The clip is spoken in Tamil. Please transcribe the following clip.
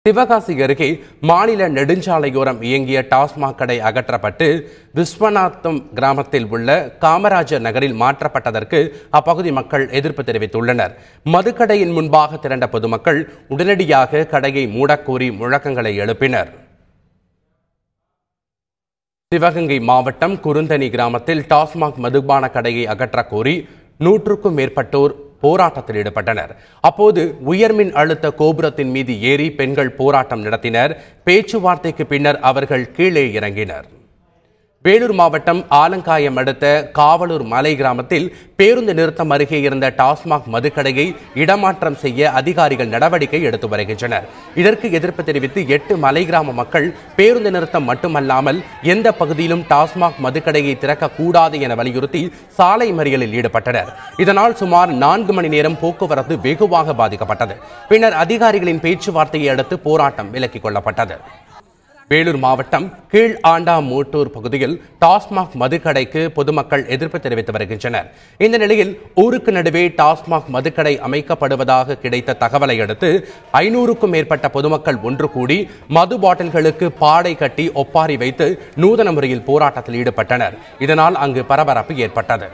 சிவகாசி அருகே மாநில நெடுஞ்சாலையோரம் இயங்கிய டாஸ்மாக் கடை அகற்றப்பட்டு விஸ்வநாதம் கிராமத்தில் உள்ள காமராஜர் நகரில் மாற்றப்பட்டதற்கு அப்பகுதி மக்கள் எதிர்ப்பு தெரிவித்துள்ளனர். மதுக்கடையின் முன்பாக திரண்ட பொதுமக்கள் உடனடியாக கடையை மூடக்கோரி முழக்கங்களை எழுப்பினர். சிவகங்கை மாவட்டம் குருந்தனி கிராமத்தில் டாஸ்மாக் மதுபான கடையை அகற்றக் கோரி 100க்கும் மேற்பட்டோர் போராட்டத்தில் ஈடுபட்டனர். அப்போது உயர்மின் அழுத்த கோபுரத்தின் மீது ஏறி பெண்கள் போராட்டம் நடத்தினர். பேச்சுவார்த்தைக்கு பின்னர் அவர்கள் கீழே இறங்கினர். வேலூர் மாவட்டம் ஆலங்காயம் அடுத்த காவலூர் மலை கிராமத்தில் பேருந்து நிறுத்தம் அருகே இருந்த டாஸ்மாக் மதுக்கடையை இடமாற்றம் செய்ய அதிகாரிகள் நடவடிக்கை எடுத்து வருகின்றனர். இதற்கு எதிர்ப்பு தெரிவித்து 8 மலை கிராம மக்கள் பேருந்து நிறுத்தம் மட்டுமல்லாமல் எந்த பகுதியிலும் டாஸ்மாக் மதுக்கடையை திறக்கக்கூடாது என வலியுறுத்தி சாலை மறியலில் ஈடுபட்டனர். இதனால் சுமார் 4 மணி நேரம் போக்குவரத்து வெகுவாக பாதிக்கப்பட்டது. பின்னர் அதிகாரிகளின் பேச்சுவார்த்தையை அடுத்து போராட்டம் விலக்கிக் கொள்ளப்பட்டது. வேலூர் மாவட்டம் கீழ் ஆண்டாமூட்டூர் பகுதியில் டாஸ்மாக் மதுக்கடைக்கு பொதுமக்கள் எதிர்ப்பு தெரிவித்து வருகின்றனர். இந்த நிலையில் ஊருக்கு நடுவே டாஸ்மாக் மதுக்கடை அமைக்கப்படுவதாக கிடைத்த தகவலை அடுத்து 500க்கும் மேற்பட்ட பொதுமக்கள் ஒன்று கூடி மது பாட்டில்களுக்கு பாடை கட்டி ஒப்பாரி வைத்து நூதன முறையில் போராட்டத்தில் ஈடுபட்டனர். இதனால் அங்கு பரபரப்பு ஏற்பட்டது.